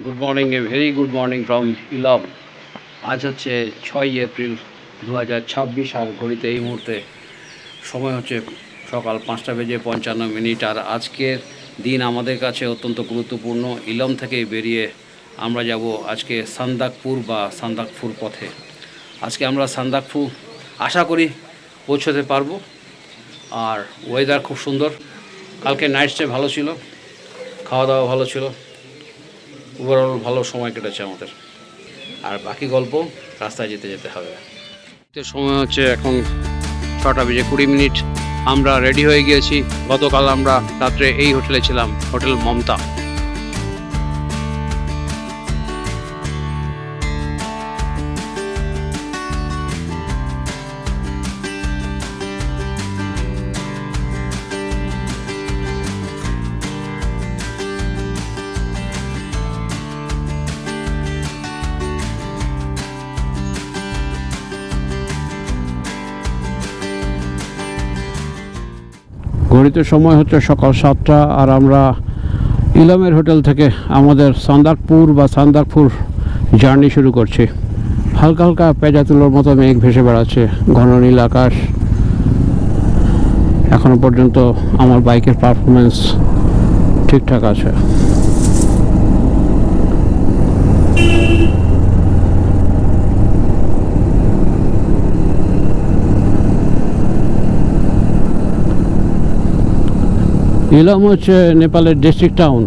Good morning, a very good morning from ইলম। আজ হচ্ছে 6 এপ্রিল 2026, আর ঘড়িতে এই মুহূর্তে সময় হচ্ছে সকাল 5:55। আর আজকের দিন আমাদের কাছে অত্যন্ত গুরুত্বপূর্ণ। ইলম থেকে বেরিয়ে আমরা যাব আজকে সান্দাকপুর বা সান্দাকফুর পথে। আজকে আমরা সান্দাকফু আশা করি পৌঁছতে পারবো। আর ওয়েদার খুব সুন্দর, কালকে নাইট স্টে ভালো ছিল, খাওয়া দাওয়া ভালো ছিল, ওভারঅল ভালো সময় কেটেছে আমাদের। আর বাকি গল্প রাস্তায় যেতে যেতে হবে। সময় হচ্ছে এখন 6:20। আমরা রেডি হয়ে গিয়েছি। গতকাল আমরা রাত্রে এই হোটেলে ছিলাম, হোটেল মমতা। ঘড়িতে সময় হচ্ছে সকাল 7টা, আর আমরা ইলমের হোটেল থেকে আমাদের সান্দাকপুর বা সান্দাকফুর জার্নি শুরু করছি। হালকা হালকা পেঁজা তুলোর মতো মেঘ ভেসে বেড়াচ্ছে, ঘন নীল আকাশ। এখনো পর্যন্ত আমার বাইকের পারফরমেন্স ঠিকঠাক আছে। ইলম হচ্ছে নেপালের ডিস্ট্রিক্ট টাউন,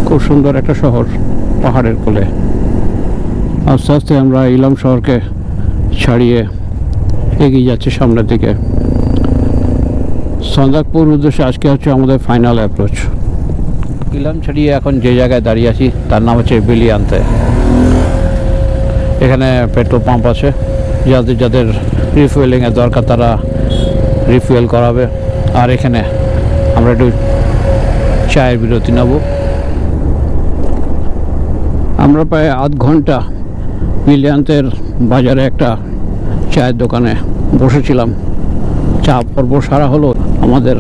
খুব সুন্দর একটা শহর পাহাড়ের কোলে। আস্তে আস্তে আমরা ইলম শহরকে ছাড়িয়ে এগিয়ে যাচ্ছি সামনের দিকে। সান্দাকপুর উদ্দেশ্যে আজকে হচ্ছে আমাদের ফাইনাল অ্যাপ্রোচ। ইলম ছাড়িয়ে এখন যে জায়গায় দাঁড়িয়ে আছি তার নাম হচ্ছে বিলিয়ান্তে। এখানে পেট্রোল পাম্প আছে, যাদের যাদের রিফুয়েলিংয়ের দরকার তারা রিফুয়েল করাবে। আর এখানে আমরা একটু চায়ের বিরতি নেব। আমরা প্রায় আধ ঘন্টা বিলিয়ান্তের বাজারে একটা চায়ের দোকানে বসেছিলাম। চা পর্ব সারা হলো, আমাদের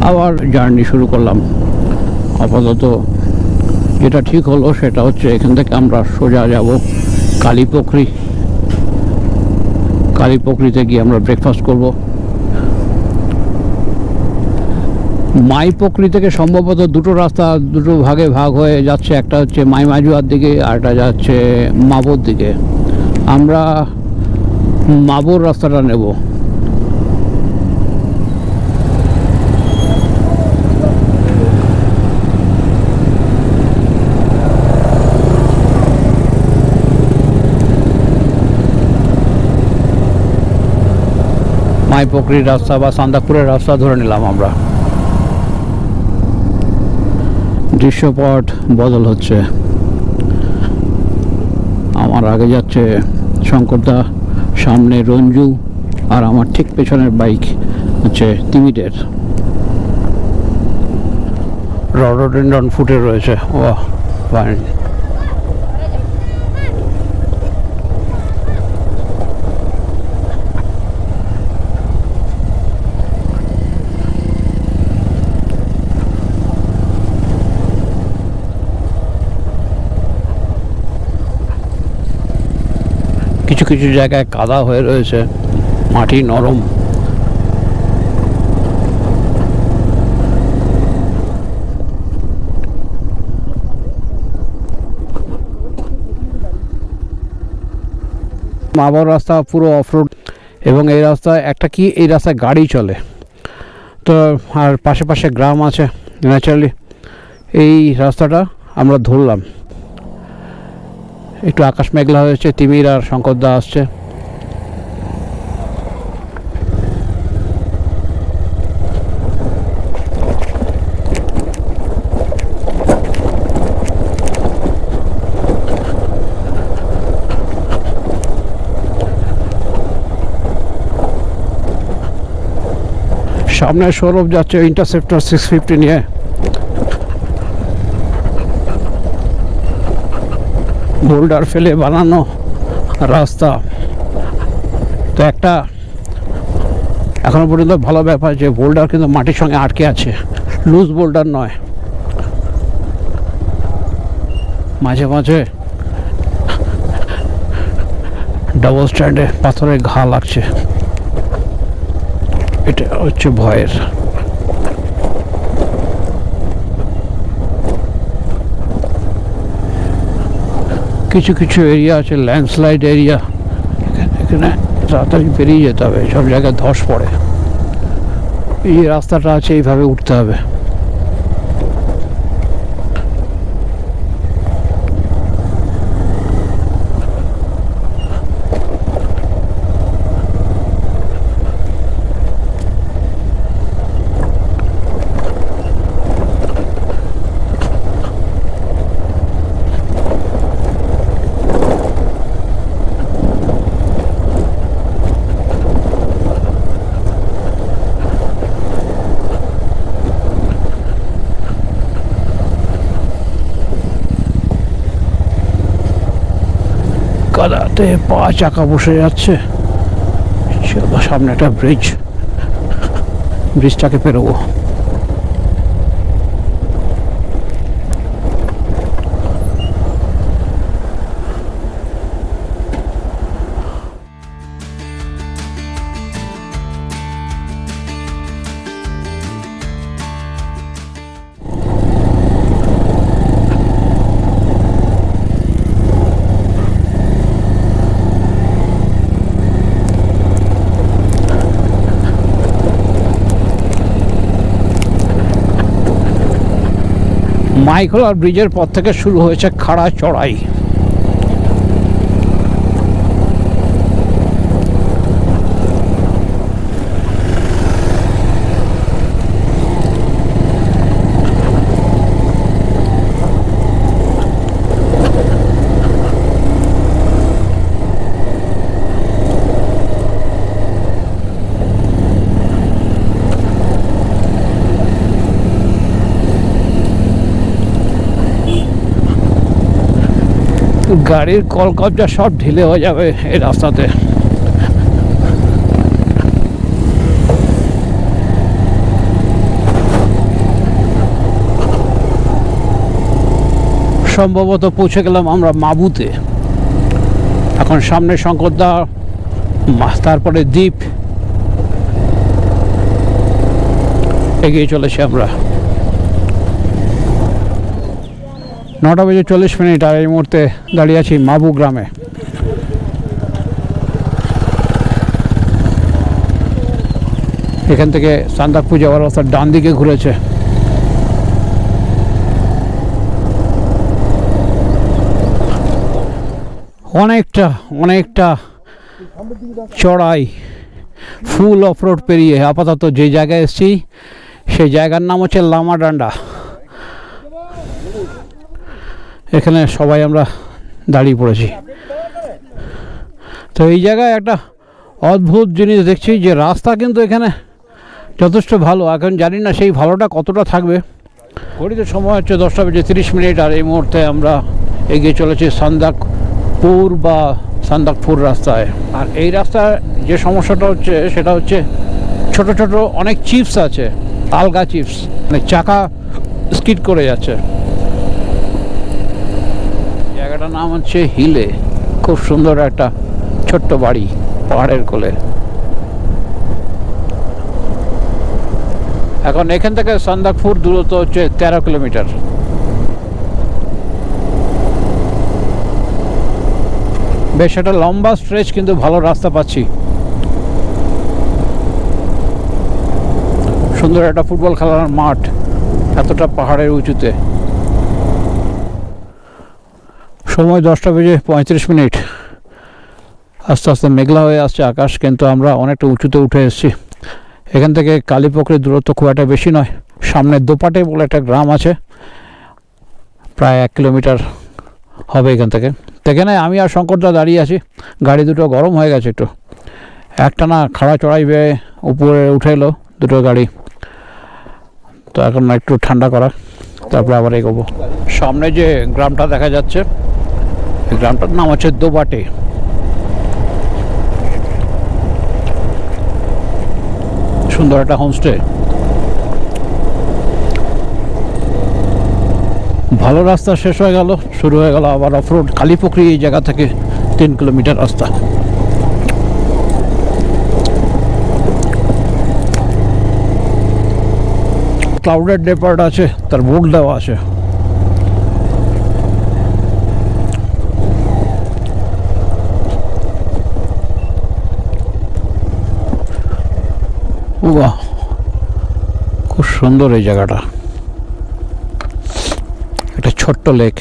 আবার জার্নি শুরু করলাম। আপাতত যেটা ঠিক হলো সেটা হচ্ছে এখান থেকে আমরা সোজা যাব কালীপোখরিতে গিয়ে আমরা ব্রেকফাস্ট করব। মাইপোখরি থেকে সম্ভবত দুটো রাস্তা দুটো ভাগে ভাগ হয়ে যাচ্ছে, একটা হচ্ছে মাইমাজুয়ার দিকে আর একটা যাচ্ছে মাবোর দিকে। আমরা মাবোর রাস্তাটা নেব। মাইপোখরির রাস্তা বা সান্দাকপুরের রাস্তা ধরে নিলাম আমরা। দৃশ্যপট বদল হচ্ছে। আমার আগে যাচ্ছে শঙ্করদা, সামনে রঞ্জু, আর আমার ঠিক পেছনের বাইক হচ্ছে তিমিরের। রডোডেন্ড্রন ফুটে রয়েছে। ও ফাইন। কিছু কিছু জায়গায় কাদা হয়ে রয়েছে, মাটি নরম। মাবার রাস্তা পুরো অফরোড, এবং এই রাস্তায় একটা কি এই রাস্তায় গাড়ি চলে তো, আর পাশে পাশে গ্রাম আছে। ন্যাচারালি এই রাস্তাটা আমরা ধরলাম। একটু আকাশ মেঘলা হয়েছে, তিমির আর শঙ্করদা আসছে। সামনে সৌরভ যাচ্ছে ইন্টারসেপ্টর 650 নিয়ে। বোল্ডার ফেলে বানানো রাস্তা। তো একটা এখনো পর্যন্ত ভালো ব্যাপার যে বোল্ডার কিন্তু মাটির সঙ্গে আটকে আছে, লুজ বোল্ডার নয়। মাঝে মাঝে ডাবল স্ট্যান্ডে পাথরের ঘা লাগছে, এটা হচ্ছে ভয়ের। কিছু কিছু এরিয়া আছে ল্যান্ডস্লাইড এরিয়া, এখানে তাড়াতাড়ি পেরিয়ে যেতে হবে, সব জায়গায় ধস পড়ে। এই রাস্তাটা আছে, এইভাবে উঠতে হবে। কাদাতে পা চাকা বসে যাচ্ছে। চলো, সামনে একটা ব্রিজ, ব্রিজটাকে পেরোবো। মাইখোলার ব্রিজের পর থেকে শুরু হয়েছে খাড়া চড়াই। গাড়ির কলকবজা সব ঢিলে হয়ে যাবে এই রাস্তাতে। সম্ভবত পৌঁছে গেলাম আমরা মাবুতে। এখন সামনে শঙ্করদা, তারপরে দ্বীপ, এগিয়ে চলেছি আমরা। 9:40 আর এই মুহূর্তে দাঁড়িয়ে আছি মাবু গ্রামে। এখান থেকে সান্দাকপু যাওয়ার রাস্তা ডান দিকে ঘুরেছে। অনেকটা চড়াই, ফুল অফ রোড পেরিয়ে আপাতত যে জায়গায় এসেছি সেই জায়গার নাম হচ্ছে লামাডান্ডা। এখানে সবাই আমরা দাঁড়িয়ে পড়েছি। তো এই জায়গায় একটা অদ্ভুত জিনিস দেখছি যে রাস্তা কিন্তু এখানে যথেষ্ট ভালো। এখন জানি না সেই ভালোটা কতটা থাকবে। ঘড়িতে সময় হচ্ছে 10:30 আর এই মুহূর্তে আমরা এগিয়ে চলেছি সান্দাকপুর বা সান্দাকপুর রাস্তায়। আর এই রাস্তার যে সমস্যাটা হচ্ছে সেটা হচ্ছে ছোট ছোট অনেক চিপস আছে, আলগা চিপস, মানে চাকা স্কিড করে যাচ্ছে। জায়গাটার নাম হচ্ছে হিলে, খুব সুন্দর একটা ছোট্ট বাড়ি পাহাড়ের কোলে। এখন এখান থেকে সান্দাকপুর দূরত্ব হচ্ছে 13 কিলোমিটার। বেশ একটা লম্বা স্ট্রেচ, কিন্তু ভালো রাস্তা পাচ্ছি। সুন্দর একটা ফুটবল খেলার মাঠ এতটা পাহাড়ের উঁচুতে। সময় 10:35। আস্তে আস্তে মেঘলা হয়ে আসছে আকাশ, কিন্তু আমরা অনেকটা উঁচুতে উঠে এসেছি। এখান থেকে কালীপুকুরের দূরত্ব খুব একটা বেশি নয়। সামনে দোপাটে বলে একটা গ্রাম আছে, প্রায় 1 কিলোমিটার হবে এখান থেকে। এখানে আমি আর শঙ্করদা দাঁড়িয়ে আছি। গাড়ি দুটো গরম হয়ে গেছে একটু, একটা না খাড়া চড়াই বেয়ে উপরে উঠে এলো দুটো গাড়ি, তো এখন একটু ঠান্ডা করা, তারপরে আবার এগোবো। সামনে যে গ্রামটা দেখা যাচ্ছে, এই গ্রামটার নাম হচ্ছে দোবাটে। সুন্দর একটা হোমস্টে। ভালো রাস্তা শেষ হয়ে গেল, শুরু হয়ে গেল আবার অফরোড। কালীপুকুরি এই জায়গা থেকে 3 কিলোমিটার রাস্তা। ক্লাউডেড ডেপার্ট আছে, তার বোর্ড দেওয়া আছে। বাহ, খুব সুন্দর এই জায়গাটা, একটা ছোট্ট লেক।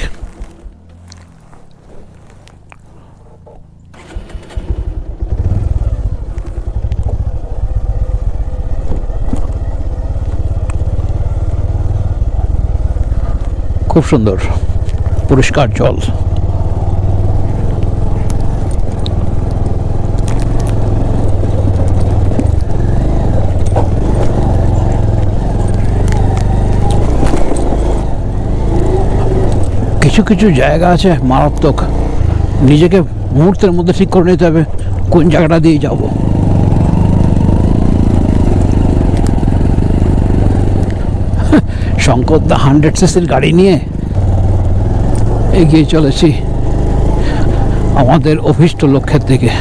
খুব সুন্দর পরিষ্কার জল। কিছু কিছু জায়গা আছে মারাত্মক, নিজেকে মুহূর্তের মধ্যে ঠিক করে নিতে হবে কোন জায়গাটা দিয়ে যাব। শঙ্কর দা 100cc গাড়ি নিয়ে এগিয়ে চলেছি আমাদের অভীষ্ট লক্ষ্যের দিকে।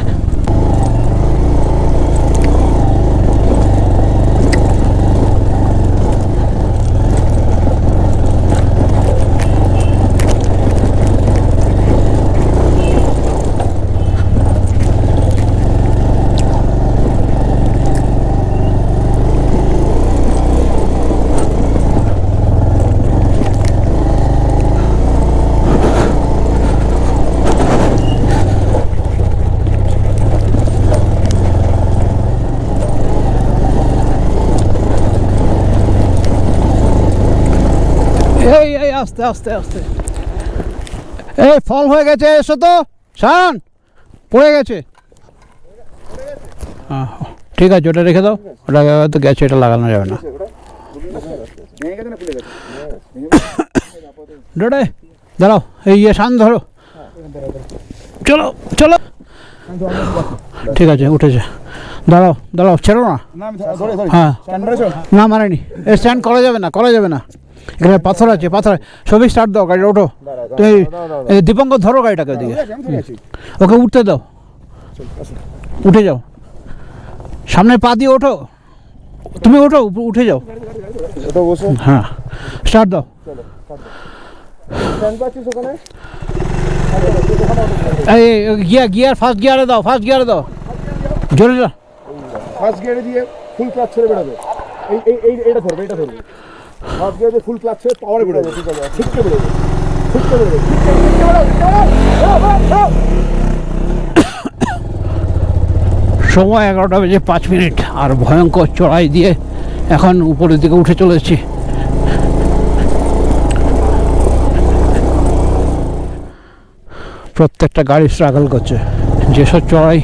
এই এই আস্তে আস্তে আস্তে, এই ফল হয়ে গেছে, এসো তো শান, পড়ে গেছে। ঠিক আছে, ওটা রেখে দাও, ওটা তো গেছে, এটা লাগানো যাবে না। ডোডে দাঁড়াও, এই শান ধরো, চলো চলো, ঠিক আছে উঠেছে, দাঁড়াও দাঁড়াও, ছেড়ো না। হ্যাঁ না মানেনি, স্ট্যান্ড করা যাবে না, করা যাবে না, এখানে পাথর আছে, পাথর। সবই স্টার্ট দাও, গাড়িটা ওঠো। দীপঙ্কর ধরো গাড়িটাকে, ওদিকে ওকে উঠতে দাও, উঠে যাও, সামনে পা দিয়ে ওঠো, তুমি ওঠো, উঠে যাও। হ্যাঁ স্টার্ট দাও। এই গিয়ার গিয়ার ফার্স্ট গিয়ারে দাও, ফার্স্ট গিয়ারে দাও, জোরে যাও। ফার্স্ট গিয়ারে দিয়ে ফুল ক্লাচ ছেড়ে বেরোবে। এইটা ধরবে, এইটা ধরবে। ফার্স্ট গিয়ারে ফুল ক্লাচ ছেড়ে পাওয়ারে বেরোবে, ঠিক আছে? ঠিককে বেরোবে, ঠিককে বেরোবে, ঠিককে বেরোবে। সময় 11:05 আর ভয়ঙ্কর চড়াই দিয়ে এখন উপরের দিকে উঠে চলেছি। প্রত্যেকটা গাড়ি স্ট্রাগল করছে, যেসব চড়াই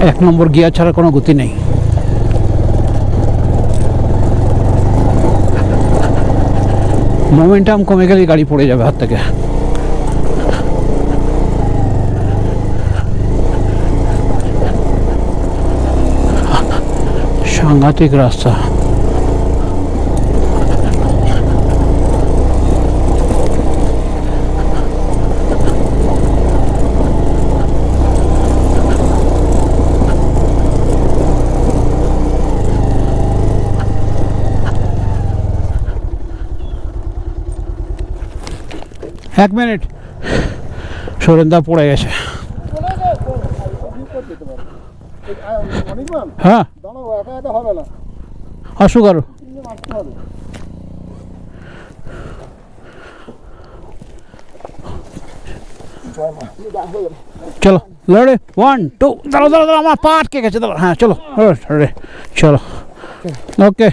1 নম্বর গিয়ার ছাড়া কোনো গতি নেই। মোমেন্টাম কমে গেলে গাড়ি পড়ে যাবে হাত থেকে। সাংঘাতিক রাস্তা। এক মিনিট, সুরেন্দা পড়ে গেছে। হ্যাঁ আসুক আরো। চলো লড়ে, 1 2, দাঁড়াও দাঁড়াও দাঁড়াও, আমার পা আটকে গেছে, দাঁড়াও। হ্যাঁ চলো রে, চলো ওকে।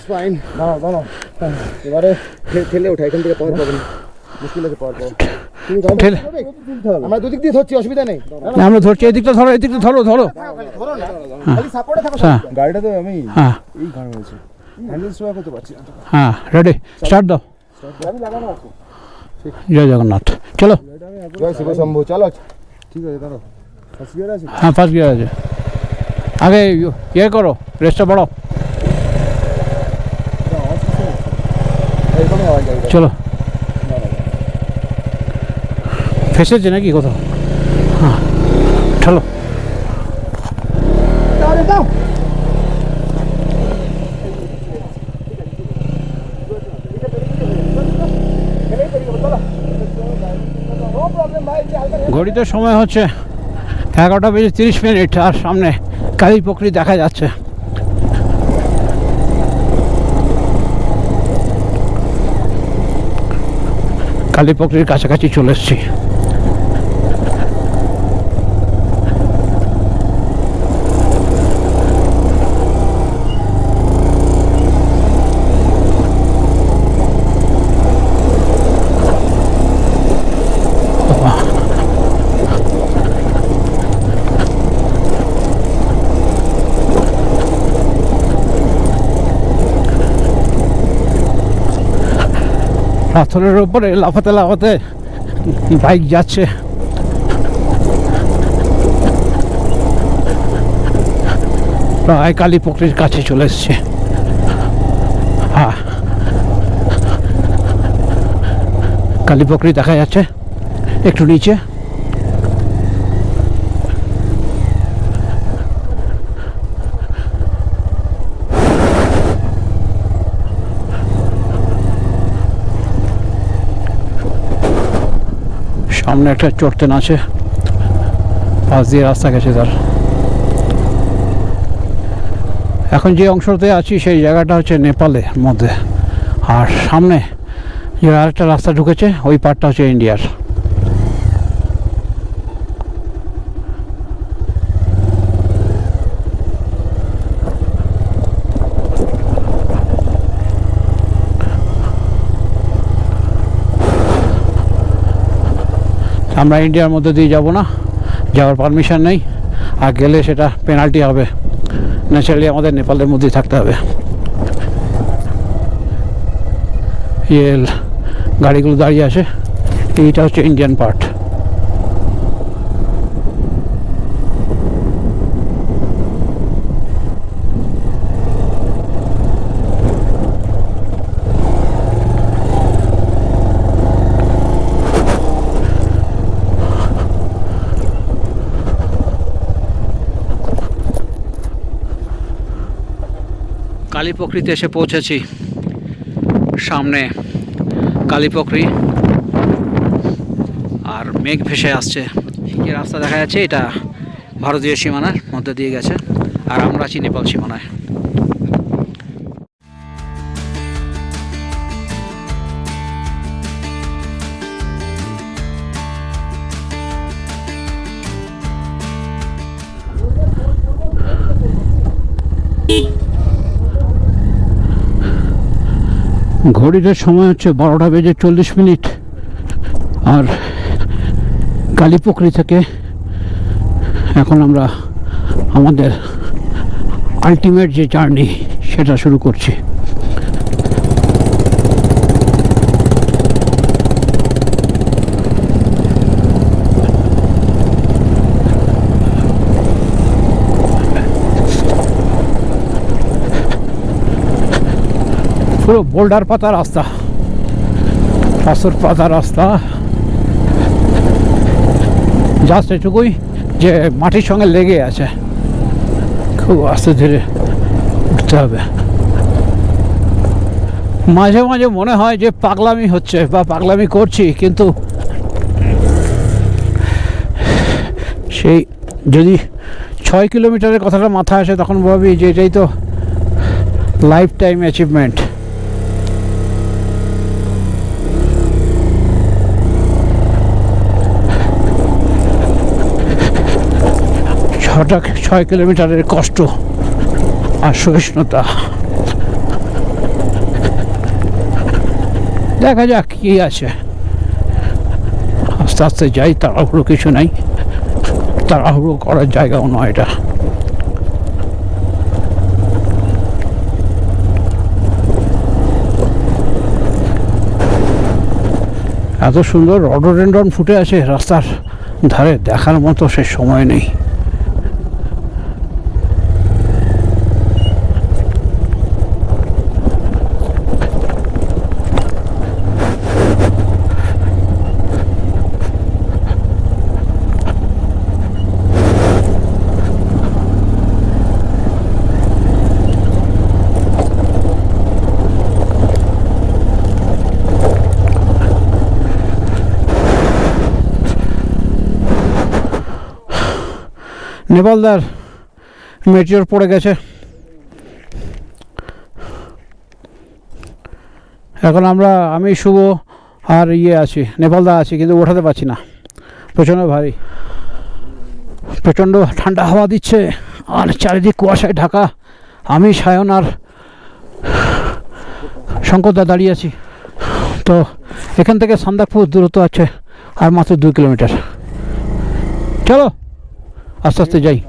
ফাইন, দাঁড়াও দাঁড়াও, এবারে ঠেলে ওঠা, এখান থেকে পাওয়ার পাবেন, মুশকিল আছে পাওয়ার পাওয়া। আমরা দুদিক দিয়ে ধরছি, অসুবিধা নেই। আমরা ধরছি, এদিকটা ধরো, এদিকটা ধরো, ধরো ধরো না, খালি সাপোর্টে থাকো। গাড়িটা তো আমি এই ঘাড় হয়েছে, হ্যান্ডেল সোয়া করতে পারছি না। হ্যাঁ রেডি, স্টার্ট দাও। আমি লাগানো আছে। জয় জগন্নাথ, চলো। জয় শিব শম্ভু, চলো। ঠিক আছে, দাঁড়াও। ফার্স্ট গিয়ার আছে? হ্যাঁ ফার্স্ট গিয়ার আছে। আগে ইয়ে করো, রেস্টটা বাড়াও, চলো। ফেসেছে নাকি কোথাও? হ্যাঁ, চলো। ঘড়িতে সময় হচ্ছে 11:30 আর সামনে কালীপুকুরি দেখা যাচ্ছে। কালীপুকুরির কাছাকাছি চলে এসেছি। পাথরের উপরে লাফাতে লাফাতে বাইক যাচ্ছে। প্রায় কালীপুকুরির কাছে চলে এসছে। হ্যাঁ, কালীপুকুরি দেখা যাচ্ছে একটু নিচে। সামনে একটা চড়তেন আছে, পাশ দিয়ে রাস্তা গেছে তার। এখন যে অংশতে আছি সেই জায়গাটা হচ্ছে নেপালের মধ্যে, আর সামনে যে আরেকটা রাস্তা ঢুকেছে ওই পার্টটা হচ্ছে ইন্ডিয়ার। আমরা ইন্ডিয়ার মধ্যে দিয়ে যাব না, যাওয়ার পারমিশন নেই, আর গেলে সেটা পেনাল্টি হবে। ন্যাচারালি আমাদের নেপালের মধ্যেই থাকতে হবে। গাড়িগুলো দাঁড়িয়ে আছে, এইটা হচ্ছে ইন্ডিয়ান পার্ট। কালীপুকুরিতে এসে পৌঁছেছি। সামনে কালীপুকুরি আর মেঘ ভেসে আসছে। যে রাস্তা দেখা যাচ্ছে এটা ভারতীয় সীমানার মধ্যে দিয়ে গেছে, আর আমরা আছি নেপাল সীমানায়। ঘড়িটার সময় হচ্ছে 12:40, আর কালীপুকুরি থেকে এখন আমরা আমাদের আলটিমেট যে জার্নি সেটা শুরু করছি। পুরো বোল্ডার পাতা রাস্তা, পাথর পাতা রাস্তা, জাস্ট এটুকুই যে মাটির সঙ্গে লেগে আছে, খুব আস্তে ধীরে উঠতে হবে। মাঝে মাঝে মনে হয় যে পাগলামি হচ্ছে বা পাগলামি করছি, কিন্তু সেই যদি 6 কিলোমিটারের কথাটা মাথায় আসে তখন ভাবি যে এটাই তো লাইফ টাইম অ্যাচিভমেন্ট। হঠাৎ 6 কিলোমিটারের কষ্ট আর সহিষ্ণুতা। দেখা যাক কি আছে, আস্তে আস্তে যাই, তাড়াহুড়ো কিছু নাই, তাড়াহুড়ো করার জায়গাও নয় এটা। এত সুন্দর রডোডেন্ড্রন ফুটে আছে রাস্তার ধারে, দেখার মতো সে সময় নেই। নেপালদার মেটিওর পড়ে গেছে। এখন আমি শুভ আর আছি, নেপালদা আছি, কিন্তু ওঠাতে পারছি না, প্রচণ্ড ভারী, প্রচণ্ড ঠান্ডা হাওয়া দিচ্ছে আর চারিদিক কুয়াশায় ঢাকা। আমি সায়ন আর শঙ্করদা দাঁড়িয়ে আছি। তো এখান থেকে সান্দাকপুর দূরত্ব আছে আর মাত্র 2 কিলোমিটার। চলো আস্তে আস্তে যাই।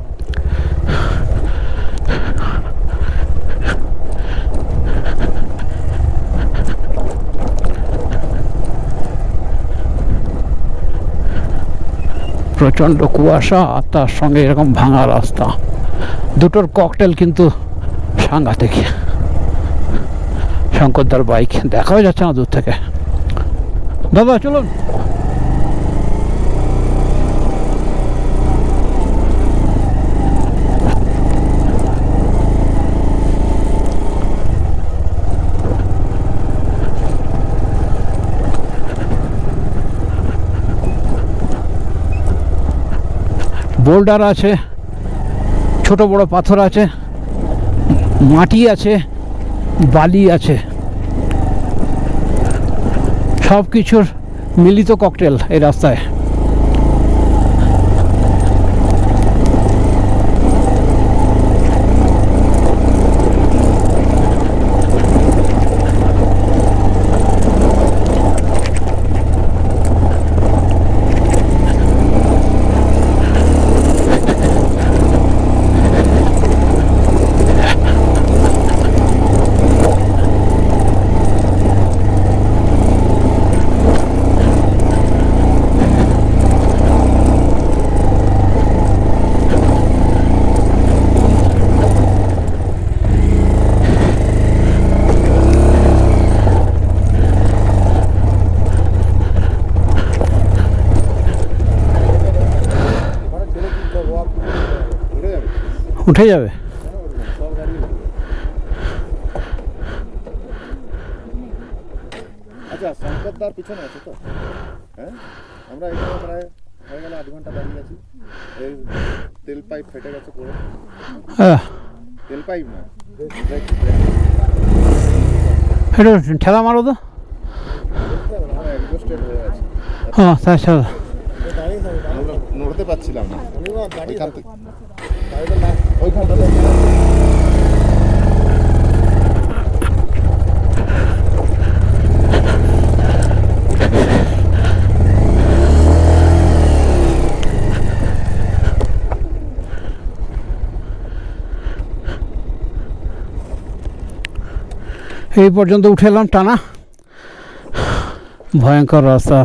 প্রচণ্ড কুয়াশা আর তার সঙ্গে এরকম ভাঙা রাস্তা, দুটোর ককটেল কিন্তু সাংঘাতিক। শঙ্করদার বাইক দেখাও যাচ্ছে না দূর থেকে। দাদা চলুন। বোল্ডার আছে, ছোট বড় পাথর আছে, মাটি আছে, বালি আছে, সব কিছুর মিলিত ককটেল এই রাস্তায়। উঠে যাবে। আচ্ছা, শঙ্করদার পিছনে আছে তো? হ্যাঁ, আমরা এখানে প্রায় হয়ে গেল 8 ঘন্টা দাঁড়িয়ে আছি। এই তেল পাইপ ফেটে গেছে পুরো। তেল পাইপ না, এটা ঠেলা মারো তো। এক্সস্টেড হয়ে আছে। হ্যাঁ তাই চলো। আমরা নড়তে পারছিলাম না ওইখান থেকে, ওইখানটাতে। এই পর্যন্ত উঠে এলাম টানা, ভয়ঙ্কর রাস্তা।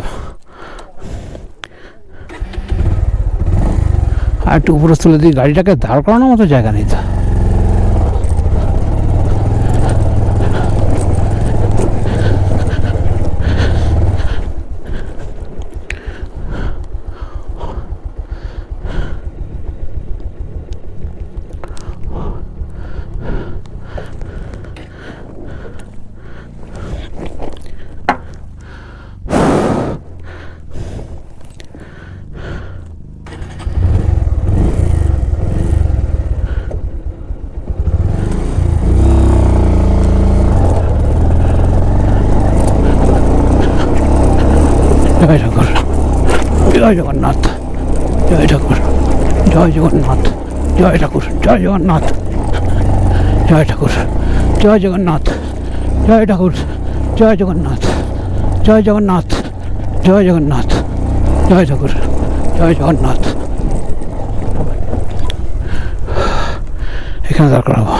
আর একটু উপরে তুলে দিই, গাড়িটাকে দাঁড় করানোর মতো জায়গা নেই তো। জয় ঠাকুর, জয় জগন্নাথ, জয় ঠাকুর, জয় জগন্নাথ, জয় ঠাকুর, জয় জগন্নাথ, জয় ঠাকুর, জয় জগন্নাথ, জয় ঠাকুর, জয় জগন্নাথ, জয় জগন্নাথ, জয় জগন্নাথ, জয় ঠাকুর, জয় জগন্নাথ। এখানে দাঁড় করাবো।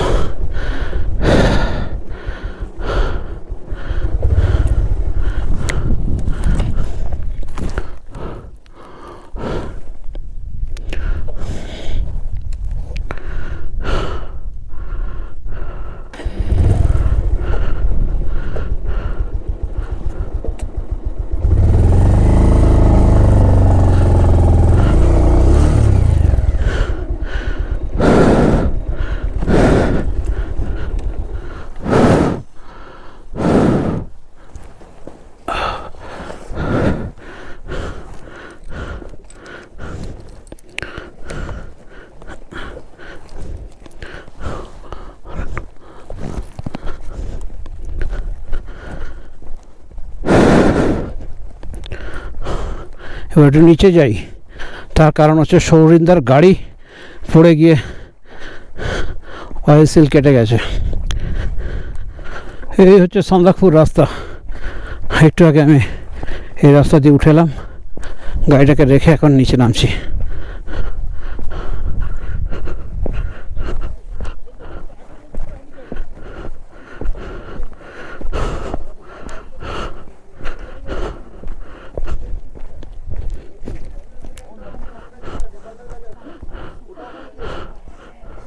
এবার একটু নিচে যাই, তার কারণ হচ্ছে সৌরিন্দার গাড়ি পড়ে গিয়ে অয়েল সিল কেটে গেছে। এই হচ্ছে সন্দাকপুর রাস্তা। একটু আগে আমি এই রাস্তা দিয়ে উঠে এলাম, গাড়িটাকে রেখে এখন নিচে নামছি।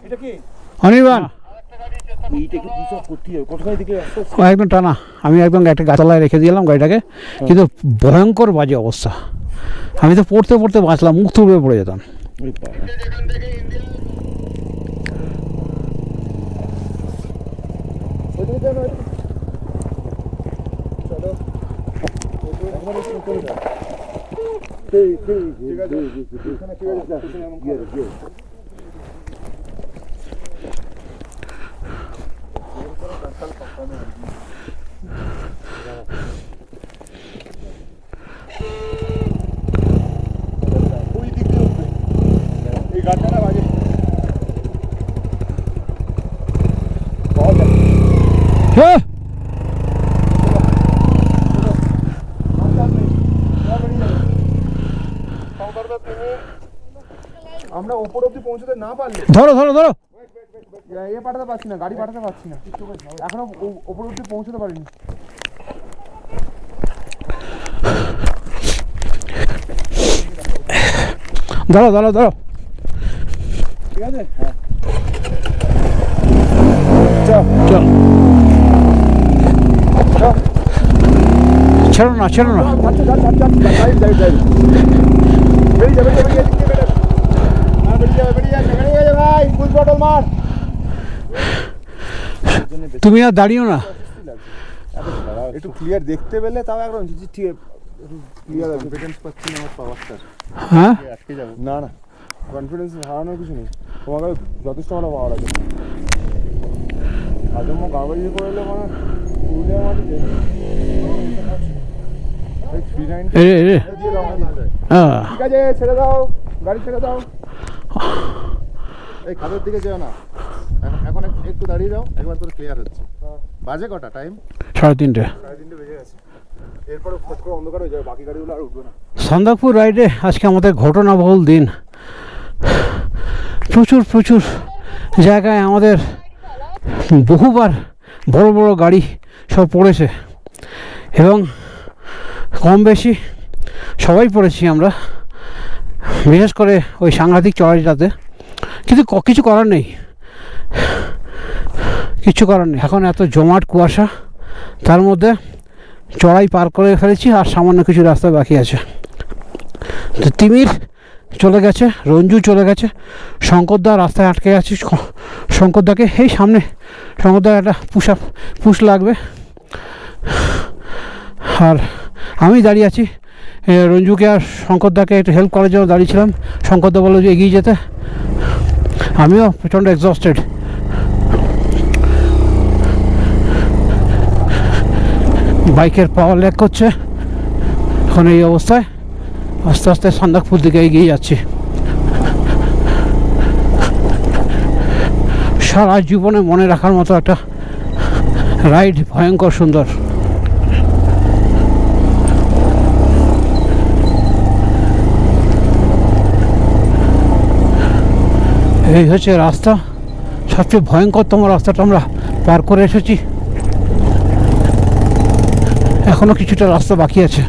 এটা কি অনির্বাণ, এইটা একটু পুশ আপ করতে হবে, কতখানি দিকে আস্তে আস্তে। ও একদম টানা। আমি একদম একটা গাছতলায় রেখে দিলাম গাড়িটাকে, কিন্তু ভয়ঙ্কর বাজে অবস্থা। আমি তো পড়তে পড়তে বাঁচলাম, মুখ তুলে পড়ে যেতাম। ওই বাবা। ওইদিকে যাও না, ওইদিকে। চলো। একবারে একটু করে দাও। ঠিক আছে। এখানে কি হয়েছে? গিয়ে। ওই দিক দিয়ে উঠবে। এই গাড়িটা বাজে। পাওয়া যায়। হ্যাঁ, আমরা ওপর অব্দি পৌঁছতে না পারলে ধরো ধরো ধরো। এ পাঠাতে পারছি না, গাড়ি পাঠাতে পারছি না, এখনো ওপর অব্দি পৌঁছতে পারিনি। ধরো ধরো ধরো। ঠিক আছে, হ্যাঁ চল চল, ছেড়ো না ছেড়ো না। তুমি আর দাঁড়িও না। একটু ক্লিয়ার দেখতে পেলে তাও একদম ঠিক ক্লিয়ার কনফিডেন্স পাচ্ছি না আমার পাওয়ারটা। হ্যাঁ, আটকে যাবো না না, কনফিডেন্স হারানোর কিছু নেই, তোমাকে যথেষ্ট আমার পাওয়ার আছে। আজম গাড়ি করে এলে মানে পুরুলিয়া মাটিতে হ্যাঁ, ঠিক আছে, ছেড়ে দাও গাড়ি, ছেড়ে দাও। এই খাদের দিকে যেও না, এখন একটু দাঁড়িয়ে যাও, একবার তোর ক্লিয়ার হচ্ছে। বাজে কটা টাইম? 3:30। 3:30 বেজে গেছে। এরপরে ফট করে অন্ধকার হয়ে যাবে, বাকি গাড়িগুলো আর উঠবে না। সন্দাকপুর রাইডে আজকে আমাদের ঘটনাবহুল দিন। প্রচুর প্রচুর জায়গায় আমাদের বহুবার বড় বড় গাড়ি সব পড়েছে, এবং কম বেশি সবাই পড়েছি আমরা, বিশেষ করে ওই সাংঘাতিক চড়াইটাতে। কিন্তু কিছু করার নেই, কিছু করার নেই। এখন এত জমাট কুয়াশা, তার মধ্যে চড়াই পার করে ফেলেছি, আর সামান্য কিছু রাস্তা বাকি আছে। তো তিমির চলে গেছে, রঞ্জু চলে গেছে, শঙ্করদা রাস্তায় আটকে গেছে। শঙ্করদাকে এই সামনে, শঙ্করদার একটা পুশ লাগবে। আর আমি দাঁড়িয়ে আছি, রঞ্জুকে আর শঙ্করদাকে একটু হেল্প করার জন্য দাঁড়িয়েছিলাম। শঙ্করদা বললো যে এগিয়ে যেতে, আমিও প্রচণ্ড এক্সস্টেড। বাইকের পাওয়ার ল্যাগ করছে। এখন এই অবস্থায় আস্তে আস্তে সন্দাকপুর দিকে এগিয়ে যাচ্ছি। সারা জীবনে মনে রাখার মতো একটা রাইড, ভয়ঙ্কর সুন্দর। এই হচ্ছে রাস্তা, সবচেয়ে ভয়ঙ্করতম রাস্তাটা আমরা পার করে এসেছি। এখনো কিছুটা রাস্তা বাকি আছে।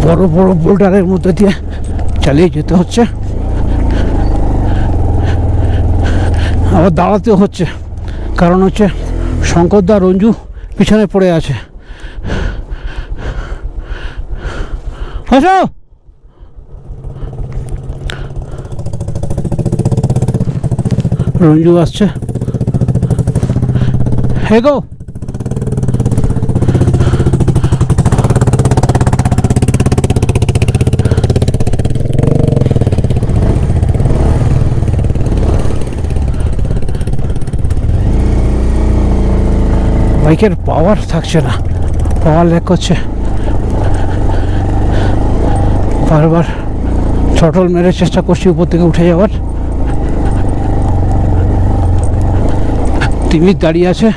বড় বড় বোল্ডারের মধ্যে দিয়ে চালিয়ে যেতে হচ্ছে, আবার দাঁড়াতেও হচ্ছে, কারণ হচ্ছে শঙ্করদা রঞ্জু পিছনে পড়ে আছে। আসো, রঞ্জু আসছে, হেগো। বাইকের পাওয়ার থাকছে না, পাওয়ার ল্যাক করছে, বারবার থ্রটল মেরে চেষ্টা করছি উপর থেকে উঠে যাওয়ার। তিমির দাঁড়িয়ে আছে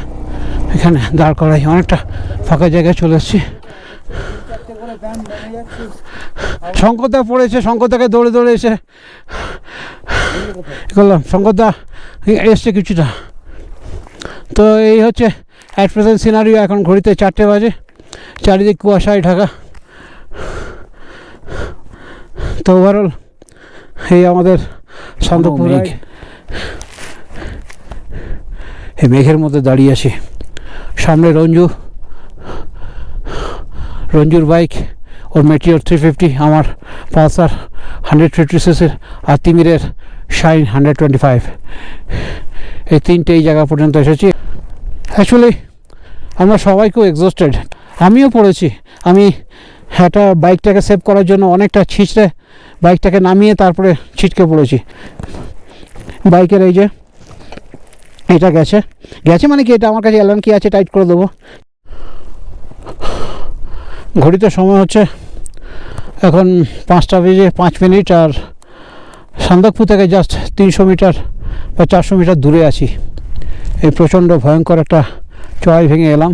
এখানে দাঁড় করাই, অনেকটা ফাঁকা জায়গায় চলে এসেছি। শঙ্করদা পড়েছে, শঙ্করদাকে দৌড়ে দৌড়ে এসে করলাম, শঙ্করদা এসছে কিছুটা। তো এই হচ্ছে অ্যাট প্রেজেন্ট সিনারিও। এখন ঘড়িতে 4টে বাজে, চারিদিক কুয়াশায় ঢাকা। তো ওভারঅল এই আমাদের শান্তপুর। এই মেঘের মধ্যে দাঁড়িয়ে আছি, সামনে রঞ্জুর বাইক, ওর মেটিওর 350, আমার পালসার 150cc, আর তিমিরের শাইন 125। এই তিনটে এই জায়গা পর্যন্ত এসেছি। অ্যাকচুয়ালি আমরা সবাই খুব এক্সস্টেড, আমিও পড়েছি। আমি একটা বাইকটাকে সেভ করার জন্য অনেকটা ছিঁচড়ে বাইকটাকে নামিয়ে তারপরে ছিটকে পড়েছি। বাইকের এই যে এটা গেছে মানে কি, এটা আমার কাছে অ্যালার্ম কি আছে, টাইট করে দেবো। ঘড়িতে সময় হচ্ছে এখন 5টা বেজে 5 মিনিট, আর সান্দকপুর থেকে জাস্ট 300 মিটার বা 400 মিটার দূরে আছি। এই প্রচণ্ড ভয়ঙ্কর একটা চড়াই ভেঙে এলাম,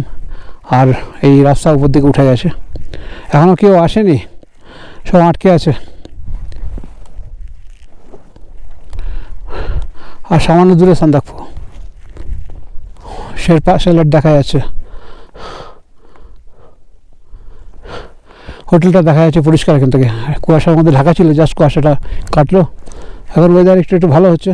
আর এই রাস্তার উপর দিকে উঠে গেছে। এখনও কেউ আসেনি, সব আটকে আছে। আর সামান্য দূরে সান্দকপুর, শেরপা সেলার দেখা যাচ্ছে, হোটেলটা দেখা যাচ্ছে পরিষ্কার এখান থেকে। কুয়াশার মধ্যে ঢাকা ছিল, জাস্ট কুয়াশাটা কাটলো। এখন ওয়েদার একটু ভালো হচ্ছে।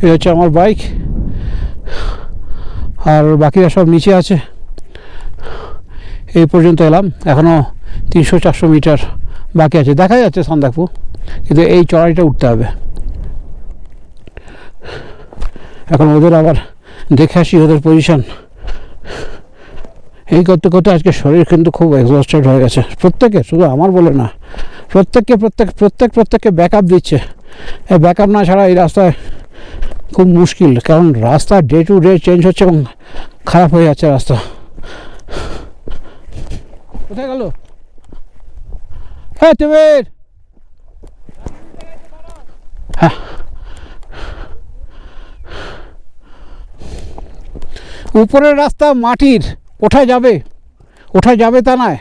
এই হচ্ছে আমার বাইক, আর বাকিরা সব নিচে আছে। এই পর্যন্ত এলাম, এখনও 300-400 মিটার বাকি আছে। দেখা যাচ্ছে সান্দকপুর, কিন্তু এই চড়াইটা উঠতে হবে। এখন ওদের আবার দেখে আসি ওদের পজিশন। এই করতে করতে আজকে শরীর কিন্তু খুব এক্সস্টেড হয়ে গেছে প্রত্যেকে, শুধু আমার বলে না, প্রত্যেককে ব্যাকআপ দিচ্ছে। এই ব্যাকআপ না ছাড়া এই রাস্তায় খুব মুশকিল, কারণ রাস্তা ডে টু ডে চেঞ্জ হচ্ছে এবং খারাপ হয়ে যাচ্ছে রাস্তা। কোথায় গেল? হ্যাঁ তিমির, হ্যাঁ উপরের রাস্তা মাটির, ওঠা যাবে তা নয়,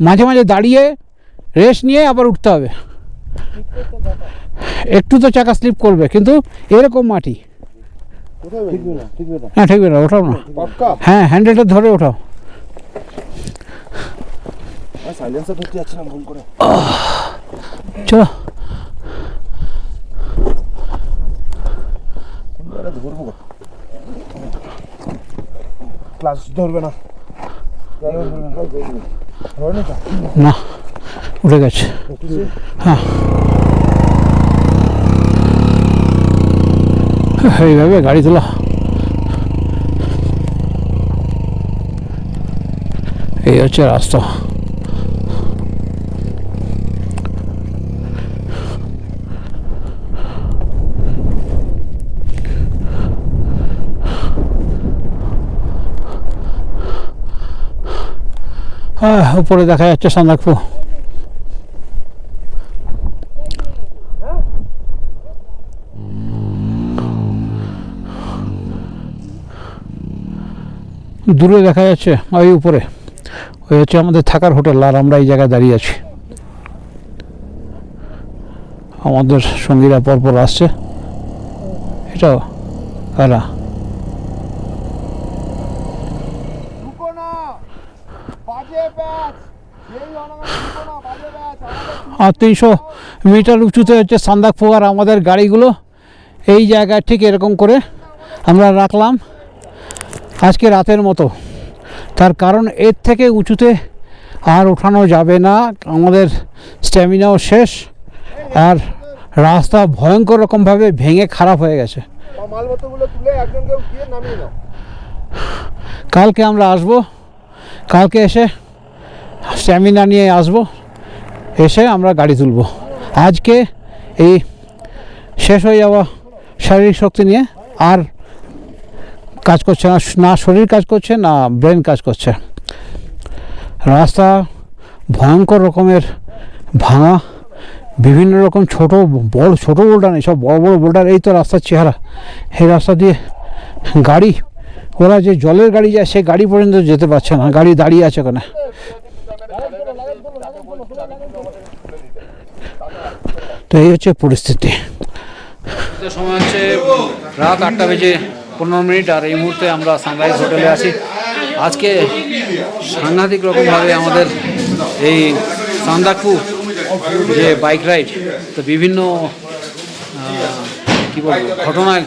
মাঝে মাঝে দাঁড়িয়ে রেস্ট নিয়ে আবার উঠতে হবে। একটু তো চাকা স্লিপ করবে, কিন্তু এরকম মাটি। হ্যাঁ ঠিক না, ওঠাও না, হ্যাঁ হ্যান্ডেলটা ধরে ওঠাও। চলো ক্লাস ধরবে না, না উঠে গেছে। হ্যাঁ এইভাবে গাড়ি তোলা, এই হচ্ছে রাস্তা। হ্যাঁ উপরে দেখা যাচ্ছে সান্দকপুর। দূরে দেখা যাচ্ছে ওই উপরে, ওই হচ্ছে আমাদের থাকার হোটেল, আর আমরা এই জায়গায় দাঁড়িয়ে আছি। আমাদের সঙ্গীরা পরপর আসছে। এটাও কারা? আর 300 মিটার উঁচুতে হচ্ছে সান্দকপুর, আর আমাদের গাড়িগুলো এই জায়গায় ঠিক এরকম করে আমরা রাখলাম আজকে রাতের মতো। তার কারণ এর থেকে উঁচুতে আর ওঠানো যাবে না, আমাদের স্ট্যামিনাও শেষ, আর রাস্তা ভয়ঙ্কর রকমভাবে ভেঙে খারাপ হয়ে গেছে। কালকে আমরা আসব, কালকে এসে স্ট্যামিনা নিয়ে আসব, এসে আমরা গাড়ি তুলব। আজকে এই শেষ হয়ে যাওয়া শারীরিক শক্তি নিয়ে আর কাজ করছে না, না শরীর কাজ করছে না ব্রেন কাজ করছে। রাস্তা ভয়ঙ্কর রকমের ভাঙা, বিভিন্ন রকম ছোট বোল্ডার নেই, সব বড় বড় বোল্ডার। এই তো রাস্তার চেহারা। এই রাস্তা দিয়ে গাড়ি, ওরা যে জলের গাড়ি যায় সেই গাড়ি পর্যন্ত যেতে পারছে না, গাড়ি দাঁড়িয়ে আছে ওখানে। তো এই হচ্ছে পরিস্থিতি। সময় হচ্ছে রাত 8:15 আর এই মুহূর্তে আমরা সানরাইজ হোটেলে আছি। আজকে সাংঘাতিক রকমভাবে আমাদের এই সান্দাকফু যে বাইক রাইড, তো বিভিন্ন কী বলবো ঘটনায়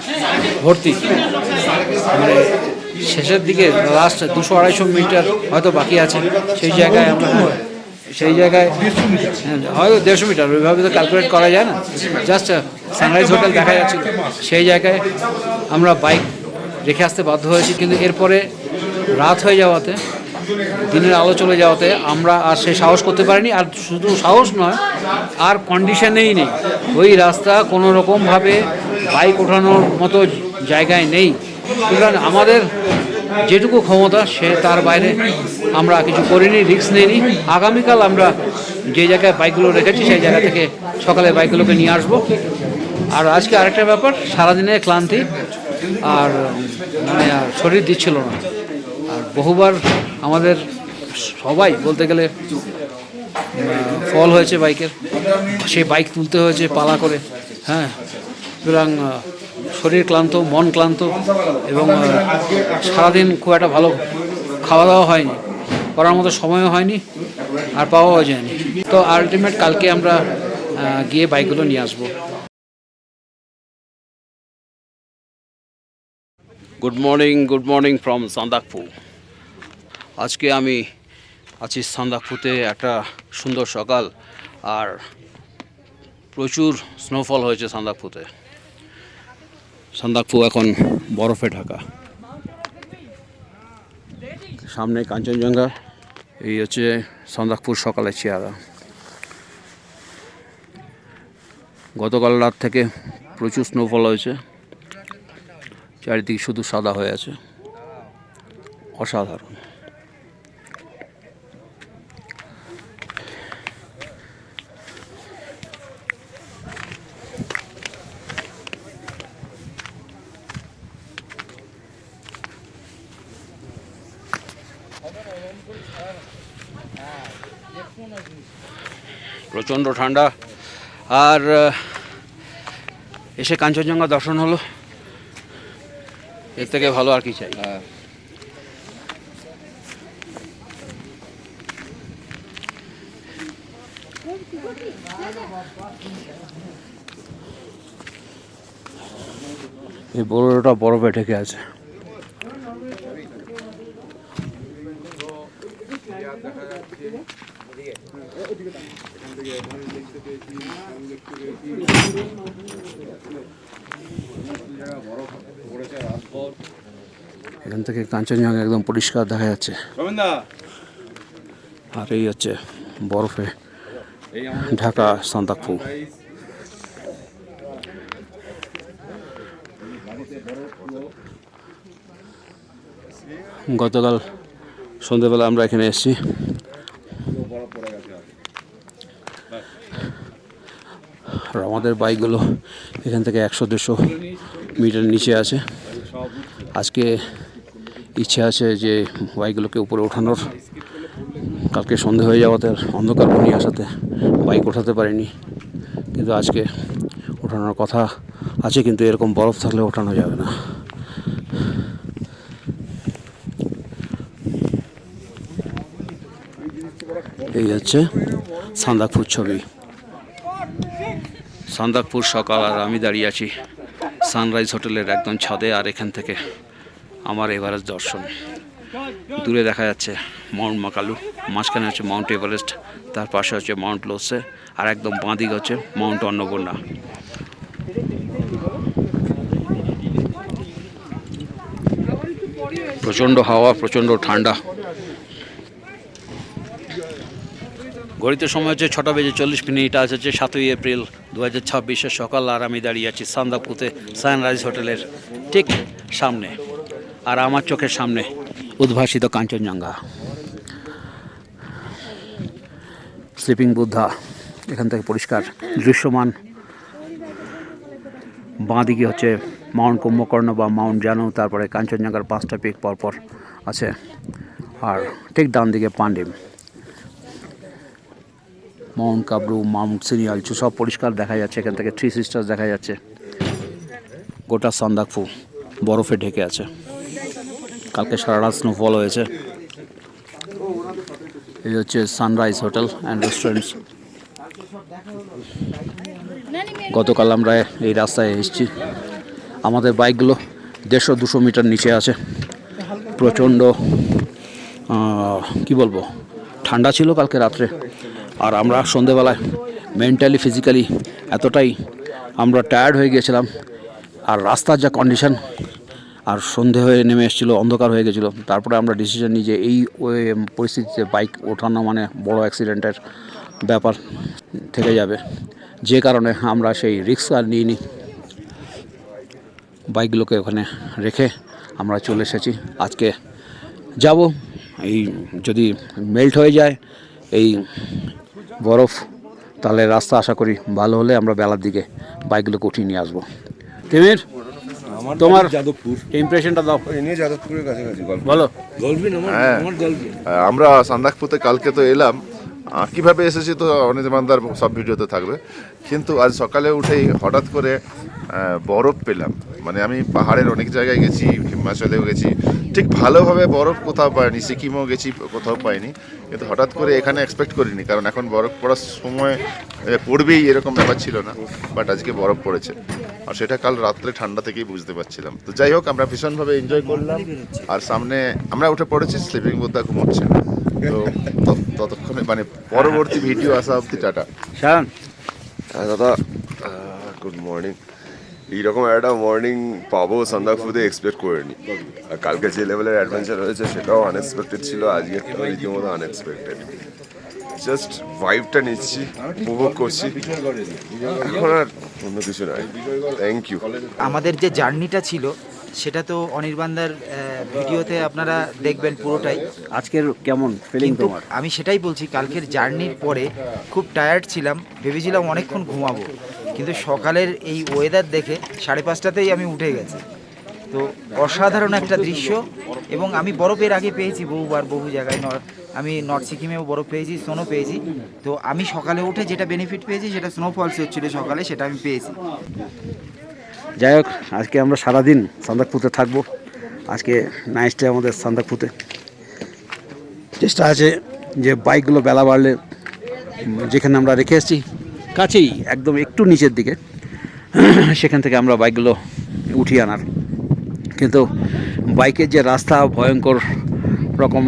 ভর্তি। মানে শেষের দিকে লাস্ট 200-250 মিটার হয়তো বাকি আছে, সেই জায়গায় আমরা হয়তো 150 মিটার, ওইভাবে তো ক্যালকুলেট করা যায় না। জাস্ট সানরাইজ হোটেল দেখা যাচ্ছে, সেই জায়গায় আমরা বাইক রেখে আসতে বাধ্য হয়েছি। কিন্তু এরপরে রাত হয়ে যাওয়াতে, দিনের আলো চলে যাওয়াতে আমরা আর সে সাহস করতে পারিনি। আর শুধু সাহস নয়, আর কন্ডিশনেই নেই। ওই রাস্তা কোনো রকমভাবে বাইক ওঠানোর মতো জায়গায় নেই। সুতরাং আমাদের যেটুকু ক্ষমতা সে তার বাইরে আমরা কিছু করিনি, রিস্ক নিইনি। আগামীকাল আমরা যে জায়গায় বাইকগুলো রেখেছি সেই জায়গা থেকে সকালে বাইকগুলোকে নিয়ে আসবো। আর আজকে আরেকটা ব্যাপার, সারাদিনের ক্লান্তি আর মানে শরীর দিচ্ছিল না। আর বহুবার আমাদের সবাই বলতে গেলে ফল হয়েছে বাইকের, সেই বাইক তুলতে হয়েছে পালা করে। হ্যাঁ, সুতরাং শরীর ক্লান্ত, মন ক্লান্ত, এবং সারাদিন খুব একটা ভালো খাওয়া দাওয়া হয়নি, করার মতো সময়ও হয়নি, আর পাওয়াও যায়নি। তো আলটিমেট কালকে আমরা গিয়ে বাইকগুলো নিয়ে আসবো। Good morning from Sandakphu. আজকে আমি আছি সান্দাকফুতে। একটা সুন্দর সকাল, আর প্রচুর স্নোফল হয়েছে সান্দাকফুতে। সান্দাকফু এখন বরফে ঢাকা। সামনে কাঞ্চনজঙ্ঘা। এই হচ্ছে সান্দাকফুর সকালের চেহারা। গতকাল রাত থেকে প্রচুর স্নোফল হয়েছে, চারিদিকে শুধু সাদা হয়ে আছে, অসাধারণ। প্রচণ্ড ঠান্ডা, আর এসে কাঞ্চনজঙ্ঘা দর্শন হলো, এর থেকে ভালো আর কি চাই। এই বড়টা বরফে ঢেকে আছে। এখান থেকে কাঞ্চনজঙ্ঘা একদম পরিষ্কার দেখা যাচ্ছে। আর এই হচ্ছে বরফে ঢাকা সান্দাকফু। গতকাল সন্ধ্যেবেলা আমরা এখানে এসেছি। আর আমাদের বাইকগুলো এখান থেকে 100-150 মিটার নিচে আছে। আজকে ইচ্ছে আছে যে বাইকগুলোকে উপরে ওঠানোর। কালকে সন্ধে হয়ে যাওয়াতে, অন্ধকার ঘনিয়ে আসাতে বাইক ওঠাতে পারিনি, কিন্তু আজকে ওঠানোর কথা আছে। কিন্তু এরকম বরফ থাকলে ওঠানো যাবে না। এই হচ্ছে সান্দাকফুর ছবি। সান্দাকফুর সকাল, আর আমি দাঁড়িয়ে আছি সানরাইজ হোটেলের একদম ছাদে। আর এখান থেকে আমার এভারেস্ট দর্শন। দূরে দেখা যাচ্ছে মাউন্ট মাকালু, মাঝখানে হচ্ছে মাউন্ট এভারেস্ট, তার পাশে হচ্ছে মাউন্ট লোসে, আর একদম বাঁ দিকে হচ্ছে মাউন্ট অন্নপূর্ণা। প্রচণ্ড হাওয়া, প্রচণ্ড ঠান্ডা। ঘড়িতে সময় হচ্ছে 6:40। আজ হচ্ছে 7ই এপ্রিল 2026 সকাল। আর আমি দাঁড়িয়ে আছি সান্দাকফুতে সানরাইজ হোটেলের ঠিক সামনে। আর আমার চোখের সামনে উদ্ভাসিত কাঞ্চনজঙ্ঘা, স্লিপিং বুদ্ধা এখান থেকে পরিষ্কার দৃশ্যমান। বাঁ দিকে হচ্ছে মাউন্ট কুম্ভকর্ণ বা মাউন্ট জানু, তারপরে কাঞ্চনজঙ্ঘার 5টা পিক পরপর আছে। আর ঠিক ডান দিকে পান্ডিম, মাউন্ট কাবরু, মাউন্ট সিনিয়ালচু সব পরিষ্কার দেখা যাচ্ছে। এখান থেকে থ্রি সিস্টার্স দেখা যাচ্ছে। গোটা সান্দাকফু বরফে ঢেকে আছে। কালকে সারা রাত স্নোফল হয়েছে। এই হচ্ছে সানরাইজ হোটেল অ্যান্ড রেস্টুরেন্টস। গতকাল আমরা এই রাস্তায় এসেছি। আমাদের বাইকগুলো 150-200 মিটার নিচে আছে। প্রচণ্ড কি বলবো, ঠান্ডা ছিল কালকে রাত্রে। আর আমরা সন্ধেবেলায় মেন্টালি ফিজিক্যালি এতটাই আমরা টায়ার্ড হয়ে গিয়েছিলাম। আর রাস্তার যা কন্ডিশন, আর সন্ধে হয়ে নেমে এসেছিলো, অন্ধকার হয়ে গেছিলো। তারপরে আমরা ডিসিশন নিই যে এই পরিস্থিতিতে বাইক ওঠানো মানে বড় অ্যাক্সিডেন্টের ব্যাপার থেকে যাবে, যে কারণে আমরা সেই রিস্ক আর নিইনি। বাইকগুলোকে ওখানে রেখে আমরা চলে এসেছি। আজকে যাব, এই যদি মেল্ট হয়ে যায় এই বরফ, তাহলে রাস্তা আশা করি ভালো হলে আমরা বেলার দিকে বাইকগুলোকে উঠিয়ে নিয়ে আসবো। তিমির, তোমার যাদবপুর ইমপ্রেশনটা দাও। নিয়ে যাদবপুরের কাছাকাছি বলো। আমরা সান্দাকফুতে কালকে তো এলাম, কিভাবে এসেছি তো অনির্বাণদার সব ভিডিওতে থাকবে। কিন্তু আজ সকালে উঠেই হঠাৎ করে বরফ পেলাম। মানে আমি পাহাড়ের অনেক জায়গায় গেছি, হিমাচলেও গেছি, ঠিক ভালোভাবে বরফ কোথাও পাইনি। সিকিমও গেছি, কোথাও পাইনি। কিন্তু হঠাৎ করে এখানে এক্সপেক্ট করিনি, কারণ এখন বরফ পড়ার সময় পড়বেই এরকম ব্যাপার ছিল না। বাট আজকে বরফ পড়েছে, আর সেটা কাল রাত্রে ঠান্ডা থেকেই বুঝতে পারছিলাম। তো যাই হোক, আমরা ভীষণভাবে এনজয় করলাম। আর সামনে আমরা উঠে পড়েছি, স্লিপিং বুদ্ধা ঘুমোচ্ছে। তো ততক্ষণে মানে পরবর্তী ভিডিও আসা অব্দি টাটা। শান, দাদা গুড মর্নিং। এইরকম একটা মর্নিং পাবো সান্দাকফুতে এক্সপেক্ট করিনি। আর কালকে যে লেভেলের অ্যাডভেঞ্চার হয়েছে সেটাও আনএক্সপেক্টেড ছিল, আজকেরটাও রীতিমতো আনএক্সপেক্টেড। জাস্ট ভাইবটা নিচ্ছি, উপভোগ করছি, এখন আর অন্য কিছু নয়। Thank you. আমাদের যে জার্নিটা ছিল সেটা তো অনির্বাণদার ভিডিওতে আপনারা দেখবেন পুরোটাই। আজকের কেমন ফিলিং কিন্তু তোমার? আমি সেটাই বলছি, কালকের জার্নির পরে খুব টায়ার্ড ছিলাম, ভেবেছিলাম অনেকক্ষণ ঘুমাবো, কিন্তু সকালের এই ওয়েদার দেখে 5:30টাতেই আমি উঠে গেছি। তো অসাধারণ একটা দৃশ্য। এবং আমি বরফের আগে পেয়েছি বহুবার, বহু জায়গায়। আমি নর্থ সিকিমেও বরফ পেয়েছি, স্নো পেয়েছি। তো আমি সকালে উঠে যেটা বেনিফিট পেয়েছি সেটা স্নোফলস হচ্ছিল সকালে, সেটা আমি পেয়েছি। যাই হোক, আজকে আমরা সারাদিন সান্দাকফুতে থাকবো। আজকে নাইট স্টে আমাদের সান্দাকফুতে। চেষ্টা আছে যে বাইকগুলো বেলা বাড়লে যেখানে আমরা রেখে এসেছি কাছেই, একদম একটু নিচের দিকে, সেখান থেকে আমরা বাইকগুলো উঠিয়ে আনার। কিন্তু বাইকের যে রাস্তা, ভয়ঙ্কর রকম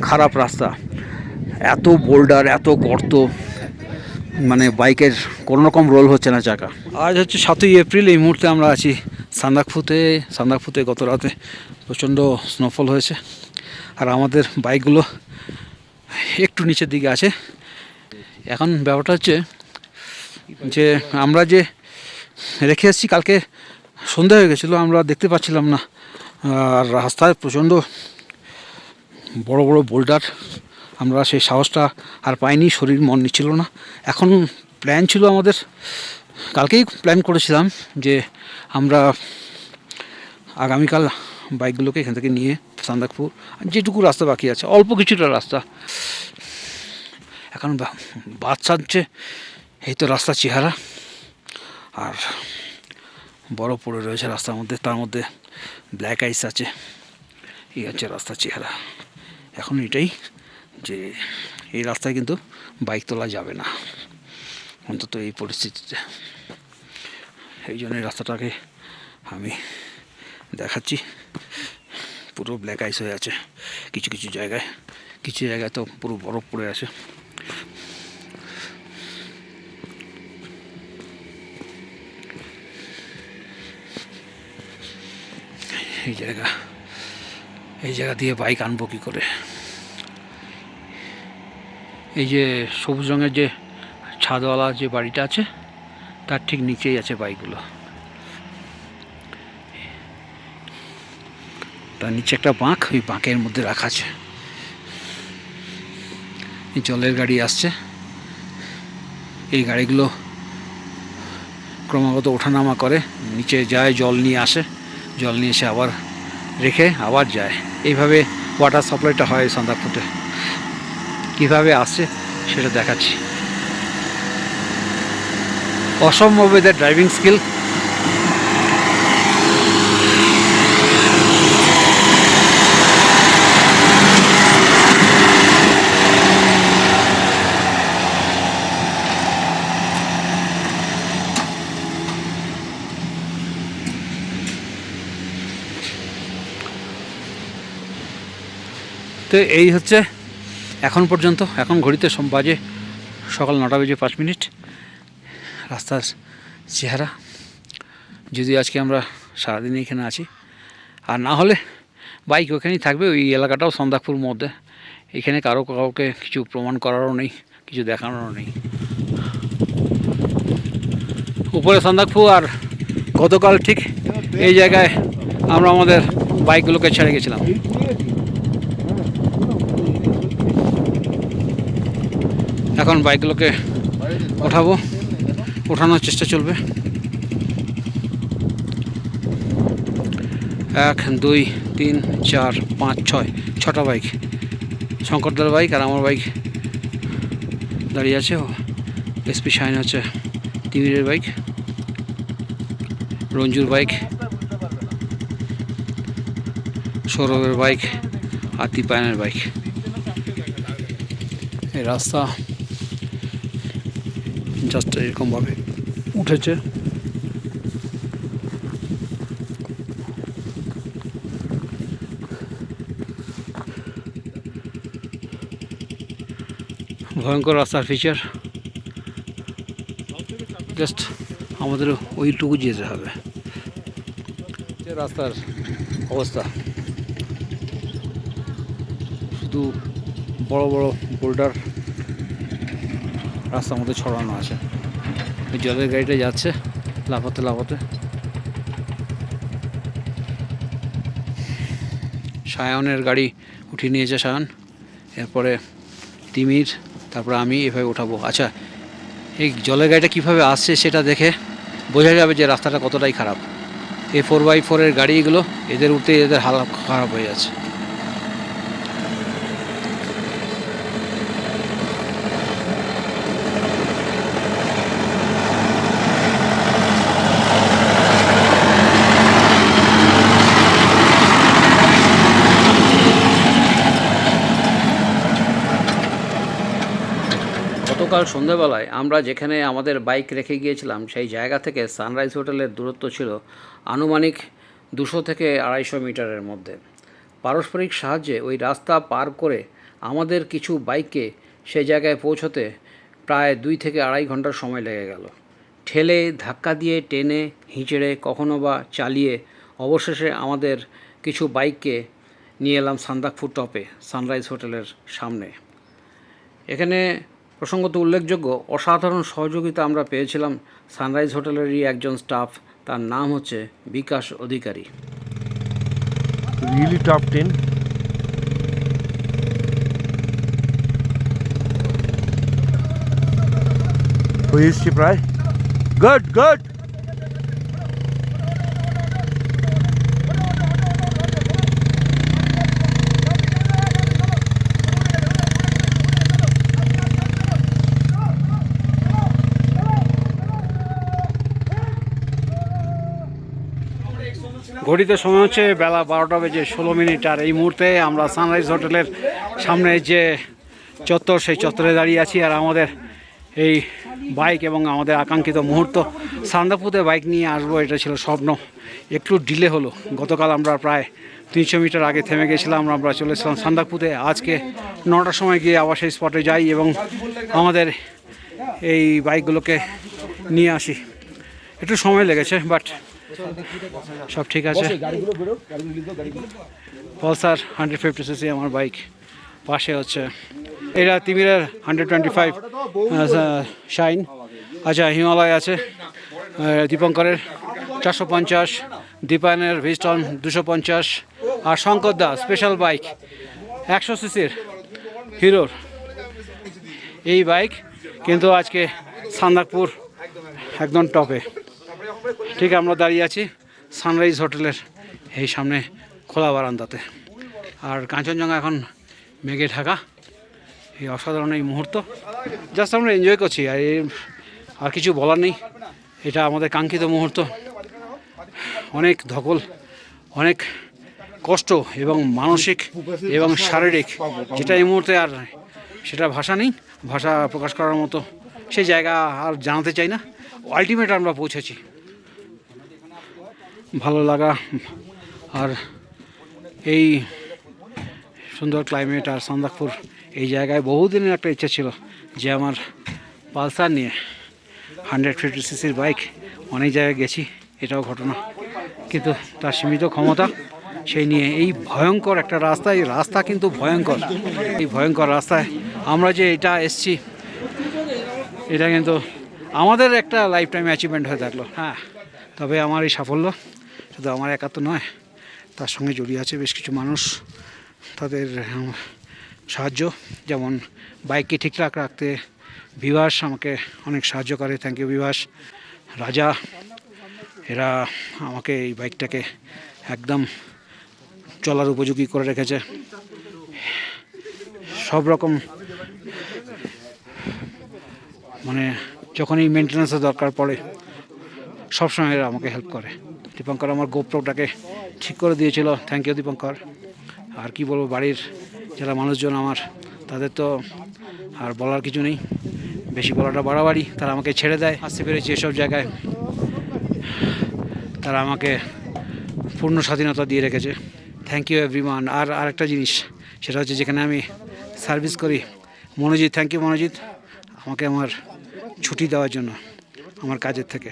খারাপ রাস্তা, এত বোল্ডার, এত গর্ত, মানে বাইকের কোনো রকম রোল হচ্ছে না চাকা। আজ হচ্ছে 7ই এপ্রিল। এই মুহূর্তে আমরা আছি সান্দাকফুতে গত রাতে প্রচণ্ড স্নোফল হয়েছে। আর আমাদের বাইকগুলো একটু নিচের দিকে আছে। এখন ব্যাপারটা হচ্ছে যে আমরা যে রেখে এসেছি, কালকে সন্ধ্যা হয়ে গেছিলো, আমরা দেখতে পাচ্ছিলাম না। আর রাস্তায় প্রচণ্ড বড় বড় বোল্ডার, আমরা সেই সাহসটা আর পাইনি, শরীর মন নিচ্ছিল না। এখন প্ল্যান ছিল আমাদের, কালকেই প্ল্যান করেছিলাম যে আমরা আগামীকাল বাইকগুলোকে এখান থেকে নিয়ে সান্দাকফু, যেটুকু রাস্তা বাকি আছে, অল্প কিছুটা রাস্তা, এখন বাদ সাজছে। এই তো রাস্তার চেহারা, আর বরফ পড়ে রয়েছে রাস্তার মধ্যে, তার মধ্যে ব্ল্যাক আইস আছে। এই হচ্ছে রাস্তার চেহারা। এখন এটাই যে এই রাস্তায় কিন্তু বাইক তোলা যাবে না, অন্তত এই পরিস্থিতিতে। এই জন্য রাস্তাটাকে আমি দেখাচ্ছি, পুরো ব্ল্যাক আইস হয়ে আছে কিছু কিছু জায়গায়, কিছু জায়গায় তো পুরো বরফ পড়ে আছে। এই জায়গা দিয়ে বাইক আনবো কী করে? এই যে সবুজ রঙের যে ছাদওয়ালা যে বাড়িটা আছে তার ঠিক নিচেই আছে বাইকগুলো। তার নিচে একটা বাঁক, ওই বাঁকের মধ্যে রাখা আছে। এই জলের গাড়ি আসছে, এই গাড়িগুলো ক্রমাগত ওঠানামা করে, নিচে যায়, জল নিয়ে আসে, জল নিয়ে এসে আবার রেখে আবার যায়। এইভাবে ওয়াটার সাপ্লাইটা হয় সান্দাকফুতে। কীভাবে আসছে সেটা দেখাচ্ছি। অসম্ভব এদের ড্রাইভিং স্কিল। তো এই হচ্ছে এখন পর্যন্ত, এখন ঘড়িতে বাজে সকাল 9:05 রাস্তার চেহারা। যদি আজকে আমরা সারাদিন এখানে আছি, আর না হলে বাইক ওখানেই থাকবে। ওই এলাকাটাও সান্দাকফুর মধ্যে, এখানে কাউকে কিছু প্রমাণ করারও নেই, কিছু দেখানোরও নেই। উপরে সান্দাকফু, আর গতকাল ঠিক এই জায়গায় আমরা আমাদের বাইকগুলোকে ছেড়ে গেছিলাম। এখন বাইকগুলোকে ওঠানোর চেষ্টা চলবে। 1 2 3 4 5 6 6টা বাইক, শঙ্করদার বাইক আর আমার বাইক দাঁড়িয়ে আছে। এসপি শাইন হচ্ছে তিমিরের বাইক, রঞ্জুর বাইক, সৌরভের বাইক আর দীপায়নের বাইক। এই রাস্তা জাস্ট এরকমভাবে উঠেছে। ভয়ঙ্কর রাস্তার ফিচার, জাস্ট আমাদের ওইটুকু যেতে হবে। রাস্তার অবস্থা, শুধু বড় বড় বোল্ডার রাস্তার মধ্যে ছড়ানো আছে। ওই জলের গাড়িটা যাচ্ছে লাফাতে লাফাতে। সায়নের গাড়ি উঠিয়ে নিয়েছে সায়ন, এরপরে তিমির, তারপরে আমি এভাবে উঠাবো। আচ্ছা, এই জলের গাড়িটা কীভাবে আসছে সেটা দেখে বোঝা যাবে যে রাস্তাটা কতটাই খারাপ। এই 4x4 এর গাড়িগুলো, এদের উঠতে এদের হালত খারাপ হয়ে যাচ্ছে। গতকাল সন্ধ্যাবেলায় আমরা যেখানে আমাদের বাইক রেখে গিয়েছিলাম সেই জায়গা থেকে সানরাইজ হোটেলের দূরত্ব ছিল আনুমানিক 200 থেকে 250 মিটারের মধ্যে। পারস্পরিক সাহায্যে ওই রাস্তা পার করে আমাদের কিছু বাইককে সেই জায়গায় পৌঁছতে প্রায় 2 থেকে 2.5 ঘন্টার সময় লেগে গেল। ঠেলে, ধাক্কা দিয়ে, টেনে, হিঁচড়ে, কখনো বা চালিয়ে অবশেষে আমাদের কিছু বাইককে নিয়ে এলাম সান্দাকফু টপে, সানরাইজ হোটেলের সামনে। এখানে প্রসঙ্গত উল্লেখযোগ্য অসাধারণ সহযোগিতা আমরা পেয়েছিলাম সানরাইজ হোটেলেরই একজন স্টাফ, তার নাম হচ্ছে বিকাশ অধিকারী। Really top 10. হয়ে এসছে প্রায়। Good good. ঘড়িতে সময় হচ্ছে বেলা 12:16, আর এই মুহূর্তে আমরা সানরাইজ হোটেলের সামনে যে চত্বর, সেই চত্বরে দাঁড়িয়ে আছি। আর আমাদের এই বাইক এবং আমাদের আকাঙ্ক্ষিত মুহূর্ত, সান্দাকফুতে বাইক নিয়ে আসবো, এটা ছিল স্বপ্ন। একটু ডিলে হলো। গতকাল আমরা প্রায় 300 মিটার আগে থেমে গেছিলাম, আমরা চলে এসেছিলাম সান্দাকফুতে। আজকে 9টার সময় গিয়ে আবার সেই স্পটে যাই এবং আমাদের এই বাইকগুলোকে নিয়ে আসি। একটু সময় লেগেছে, বাট সব ঠিক আছে। পালসার 150cc আমার বাইক, পাশে হচ্ছে এটা তিমিরের 125 শাইন। আচ্ছা, হিমালয় আছে দীপঙ্করের 450, দীপায়নের ভিস্টন 250, আর শঙ্কর দা স্পেশাল বাইক 100 সিসির হিরোর এই বাইক কিন্তু আজকে সান্দাকপুর একদম টপে। ঠিক আমরা দাঁড়িয়ে আছি সানরাইজ হোটেলের এই সামনে খোলা বারান্দাতে, আর কাঞ্চনজঙ্ঘা এখন মেঘে ঢাকা। এই অসাধারণ এই মুহূর্ত জাস্ট আমরা এনজয় করছি, আর কিছু বলার নেই। এটা আমাদের কাঙ্ক্ষিত মুহূর্ত। অনেক ধকল, অনেক কষ্ট এবং মানসিক এবং শারীরিক, যেটা এই মুহূর্তে আর সেটা ভাষা নেই, ভাষা প্রকাশ করার মতো সেই জায়গা আর জানাতে চাই না। আলটিমেট আমরা পৌঁছেছি। ভালো লাগা আর এই সুন্দর ক্লাইমেট আর সান্দাকপুর এই জায়গায় বহুদিনের একটা ইচ্ছা ছিল যে আমার পালসার নিয়ে 150 সিসির বাইক, অনেক জায়গায় গেছি, এটাও ঘটনা, কিন্তু তার সীমিত ক্ষমতা সেই নিয়ে এই ভয়ঙ্কর একটা রাস্তা, এই রাস্তা কিন্তু ভয়ঙ্কর। এই ভয়ঙ্কর রাস্তায় আমরা যে এটা এসছি, এটা কিন্তু আমাদের একটা লাইফ টাইম অ্যাচিভমেন্ট হয়ে থাকলো। হ্যাঁ, তবে আমার এই সাফল্য শুধু আমার একা তো নয়, তার সঙ্গে জড়িয়ে আছে বেশ কিছু মানুষ, তাদের সাহায্য, যেমন বাইককে ঠিকঠাক রাখতে বিভাস আমাকে অনেক সাহায্য করে। থ্যাংক ইউ বিভাস, রাজা, এরা আমাকে এই বাইকটাকে একদম চলার উপযোগী করে রেখেছে। সব রকম মানে যখন এই মেনটেন্যান্সের দরকার পড়ে সবসময় এরা আমাকে হেল্প করে। দীপঙ্কর আমার গোপ্রোটাকে ঠিক করে দিয়েছিল, থ্যাংক ইউ দীপঙ্কর। আর কি বলবো, বাড়ির যারা মানুষজন আমার, তাদের তো আর বলার কিছু নেই, বেশি বলাটা বাড়াবাড়ি। তারা আমাকে ছেড়ে দেয়, আসতে পেরেছি এসব জায়গায়, তারা আমাকে পূর্ণ স্বাধীনতা দিয়ে রেখেছে। Thank you everyone. আর আরেকটা জিনিস, সেটা হচ্ছে যেখানে আমি সার্ভিস করি, মনোজিৎ, থ্যাংক ইউ মনোজিৎ, আমাকে আমার ছুটি দেওয়ার জন্য আমার কাজের থেকে।